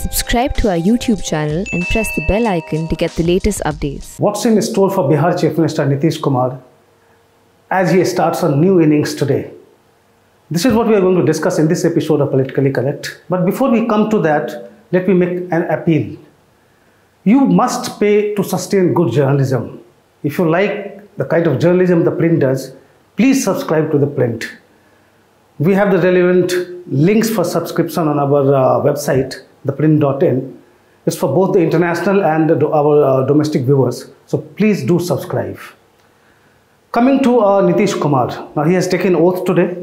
Subscribe to our YouTube channel and press the bell icon to get the latest updates. What's in store for Bihar Chief Minister Nitish Kumar as he starts a new innings today? This is what we are going to discuss in this episode of Politically Correct. But before we come to that, let me make an appeal. You must pay to sustain good journalism. If you like the kind of journalism the print does, please subscribe to the print. We have the relevant links for subscription on our website, theprint.in. It's for both the international and our domestic viewers. So please do subscribe. Coming to Nitish Kumar. Now he has taken oath today.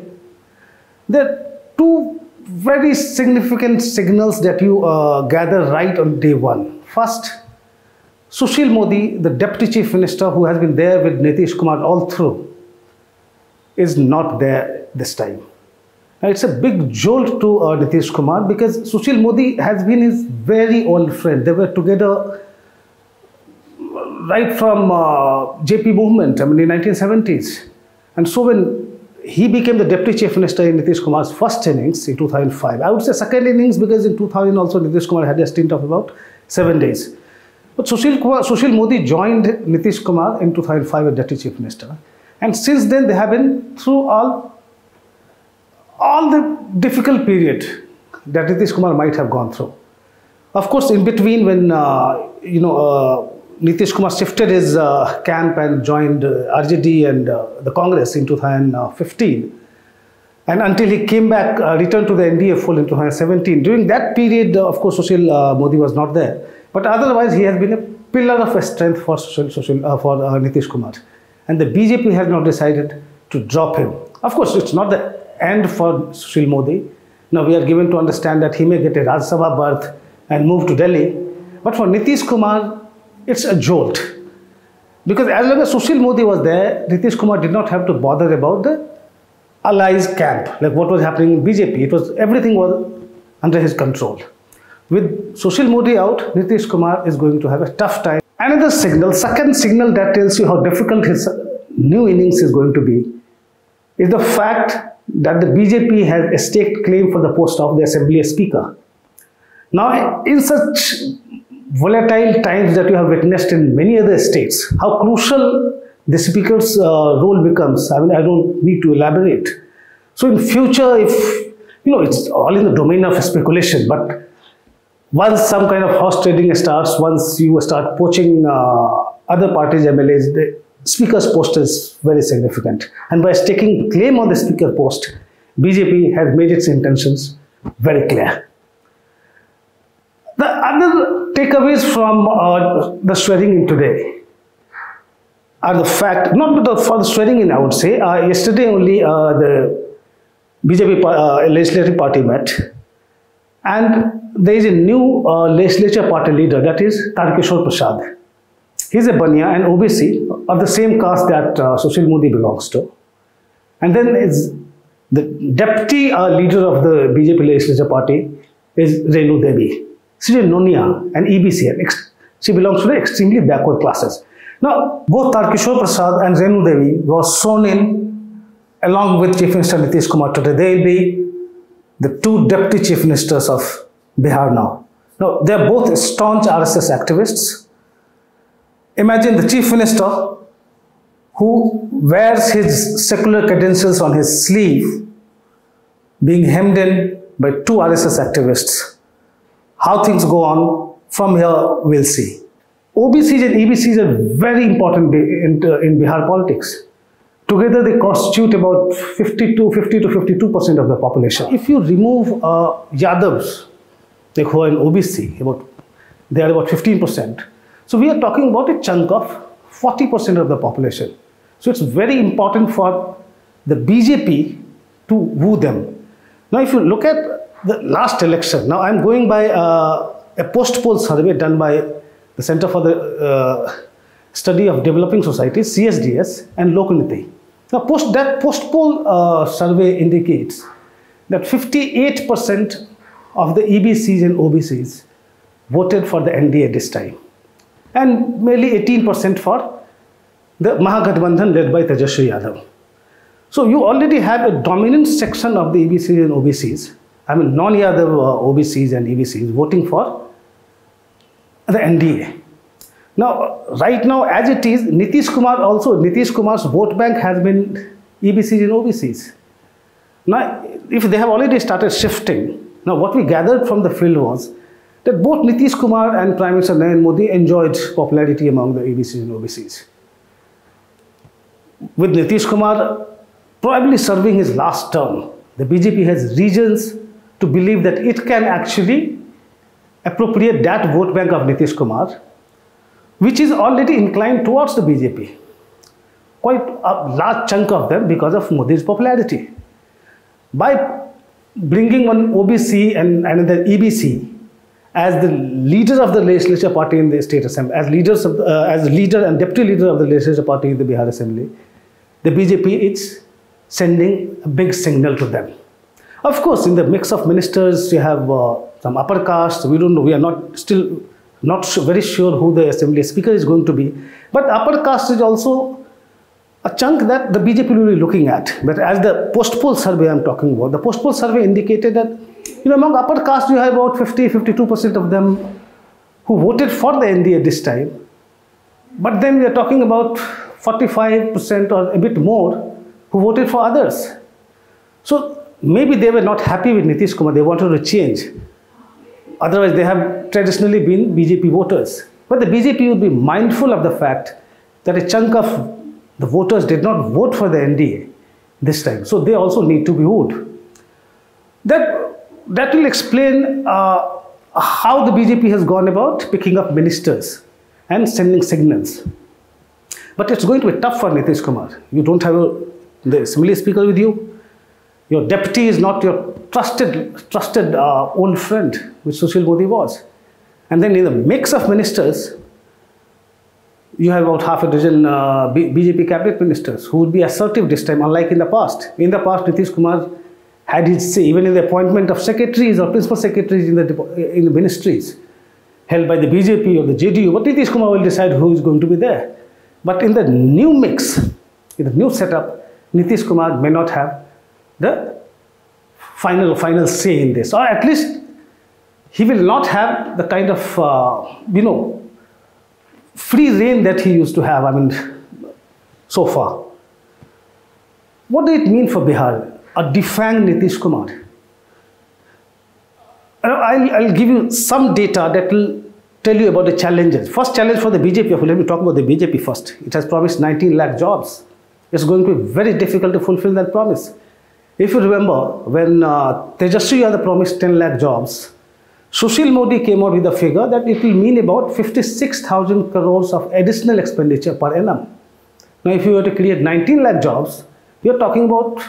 There are two very significant signals that you gather right on day one. First, Sushil Modi, the Deputy Chief Minister who has been there with Nitish Kumar all through, is not there this time. Now, it's a big jolt to Nitish Kumar because Sushil Modi has been his very old friend. They were together right from JP movement, in the 1970s. And so when he became the Deputy Chief Minister in Nitish Kumar's first innings in 2005, I would say second innings because in 2000 also Nitish Kumar had a stint of about 7 days. But Sushil Modi joined Nitish Kumar in 2005 as Deputy Chief Minister. And since then they have been through all the difficult period that Nitish Kumar might have gone through. Of course, in between when, Nitish Kumar shifted his camp and joined RJD and the Congress in 2015. And until he came back, returned to the NDA full in 2017. During that period, of course, Sushil Modi was not there. But otherwise, he has been a pillar of strength for Nitish Kumar. And the BJP has now decided to drop him. Of course, it's not the end for Sushil Modi. Now we are given to understand that he may get a Rajya Sabha berth and move to Delhi. But for Nitish Kumar, it's a jolt. Because as long as Sushil Modi was there, Nitish Kumar did not have to bother about the allies camp, like what was happening in BJP. Everything was under his control. With Sushil Modi out, Nitish Kumar is going to have a tough time. Another signal, second signal that tells you how difficult his new innings is going to be, is the fact that the BJP has a staked claim for the post of the Assembly Speaker. Now, in such volatile times that you have witnessed in many other states, how crucial the Speaker's role becomes, I don't need to elaborate. So in future, if, it's all in the domain of speculation, but once some kind of horse trading starts, once you start poaching other parties' MLAs, the Speaker's post is very significant. And by staking claim on the Speaker post, BJP has made its intentions very clear. The other takeaways from the swearing in today are the fact, not for the swearing in, I would say. Yesterday only the BJP legislative party met, and there is a new legislature party leader, that is Tarkeshwar Prasad. He is a Bania, an OBC of the same caste that Sushil Modi belongs to. And then is the deputy leader of the BJP legislature party is Renu Devi. She is a Nonia, an EBC. She belongs to the extremely backward classes. Now, both Tarkeshwar Prasad and Renu Devi were sworn in along with Chief Minister Nitish Kumar today. They will be the two deputy chief ministers of Bihar now. Now, they are both staunch RSS activists. Imagine the chief minister who wears his secular credentials on his sleeve being hemmed in by two RSS activists. How things go on from here, we'll see. OBCs and EBCs are very important in Bihar politics. Together they constitute about 50 to 52% of the population. If you remove Yadavs, who are in OBC, they are about 15%. So we are talking about a chunk of 40% of the population. So it's very important for the BJP to woo them. Now if you look at the last election, now I'm going by a post-poll survey done by the Center for the Study of Developing Societies, CSDS, and Lokaniti. Now that post-poll survey indicates that 58% of the EBCs and OBCs voted for the NDA this time, and merely 18% for the Mahagathbandhan led by Tejaswi Yadav. So you already have a dominant section of the EBCs and OBCs I mean, non-Yadav OBCs and EBCs voting for the NDA. Now, right now, as it is, Nitish Kumar's vote bank has been EBCs and OBCs. Now, if they have already started shifting, now what we gathered from the field was that both Nitish Kumar and Prime Minister Narendra Modi enjoyed popularity among the EBCs and OBCs. With Nitish Kumar probably serving his last term, the BJP has reasons to believe that it can actually appropriate that vote bank of Nitish Kumar, which is already inclined towards the BJP. Quite a large chunk of them because of Modi's popularity. By bringing one OBC and another EBC as the leader of the legislature party in the state assembly, as leader and deputy leader of the legislature party in the Bihar assembly, the BJP is sending a big signal to them. Of course, in the mix of ministers, you have some upper caste. We don't know. We are still not very sure who the assembly speaker is going to be. But upper caste is also a chunk that the BJP will be looking at. But as the post-poll survey I'm talking about, the post-poll survey indicated that, among upper caste, you have about 52% of them who voted for the NDA this time. But then we are talking about 45% or a bit more who voted for others. So maybe they were not happy with Nitish Kumar. They wanted to change. Otherwise, they have traditionally been BJP voters. But the BJP would be mindful of the fact that a chunk of the voters did not vote for the NDA this time. So they also need to be wooed. That will explain how the BJP has gone about picking up ministers and sending signals. But it's going to be tough for Nitish Kumar. You don't have the assembly speaker with you. Your deputy is not your trusted old friend, which Sushil Modi was. And then in the mix of ministers, you have about half a dozen BJP cabinet ministers who would be assertive this time, unlike in the past. In the past, Nitish Kumar had his say, even in the appointment of secretaries or principal secretaries in the ministries held by the BJP or the JDU. But Nitish Kumar will decide who is going to be there. But in the new mix, in the new setup, Nitish Kumar may not have the final say in this, or at least he will not have the kind of free reign that he used to have, so far. What does it mean for Bihar? A defanged Nitish Kumar. I'll give you some data that will tell you about the challenges. First challenge for the BJP, let me talk about the BJP first. It has promised 19 lakh jobs. It's going to be very difficult to fulfill that promise. If you remember, when Tejaswi Yadav promised 10 lakh jobs, Sushil Modi came out with a figure that it will mean about 56,000 crores of additional expenditure per annum. Now, if you were to create 19 lakh jobs, you are talking about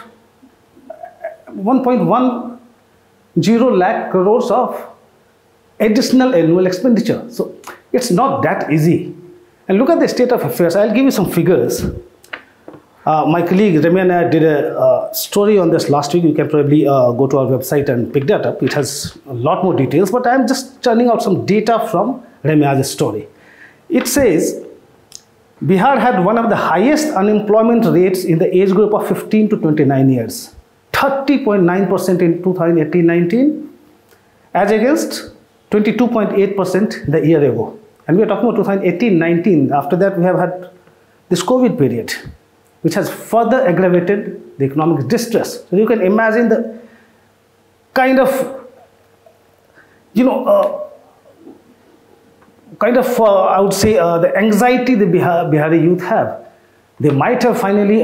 1.10 lakh crores of additional annual expenditure. So, it's not that easy. And look at the state of affairs. I'll give you some figures. My colleague Ramya Nair did a story on this last week. You can probably go to our website and pick that up. It has a lot more details, but I'm just churning out some data from Ramya's story. It says Bihar had one of the highest unemployment rates in the age group of 15 to 29 years. 30.9% in 2018-19 as against 22.8% the year ago. And we are talking about 2018-19. After that, we have had this COVID period, which has further aggravated the economic distress. So you can imagine the kind of, I would say, the anxiety the Bihari youth have. They might have finally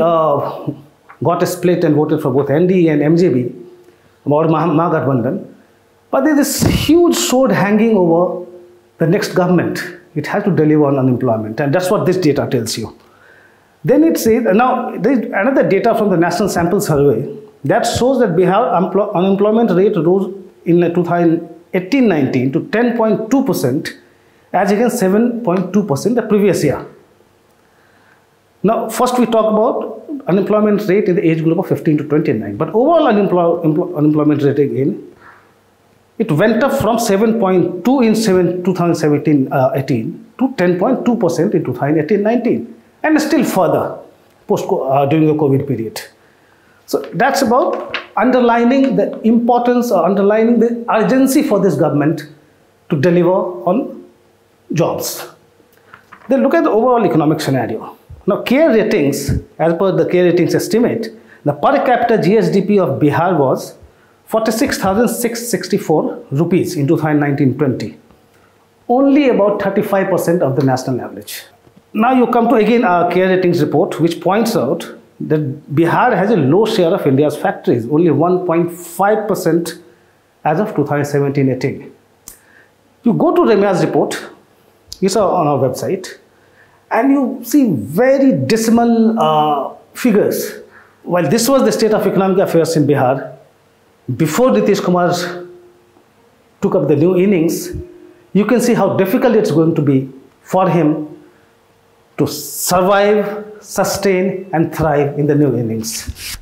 got a split and voted for both NDA and MJB or Mahagathbandhan. But there is this huge sword hanging over the next government. It has to deliver on unemployment. And that's what this data tells you. Then it says, now there is another data from the National Sample Survey that shows that Bihar unemployment rate rose in 2018-19 to 10.2% as against 7.2% the previous year. Now, first we talk about unemployment rate in the age group of 15 to 29. But overall unemployment rate again, it went up from 7.2 in 2017-18 to 10.2% in 2018-19. And still further during the COVID period. So that's about underlining the importance or underlining the urgency for this government to deliver on jobs. Then look at the overall economic scenario. Now, CARE Ratings, as per the CARE Ratings estimate, the per capita GSDP of Bihar was 46,664 rupees in 2019-20. Only about 35% of the national average. Now you come to again our CARE Ratings report, which points out that Bihar has a low share of India's factories, only 1.5% as of 2017-18. You go to REMIA's report, it's on our website, and you see very dismal figures. While this was the state of economic affairs in Bihar, before Nitish Kumar took up the new innings, you can see how difficult it's going to be for him to survive, sustain, and thrive in the new innings.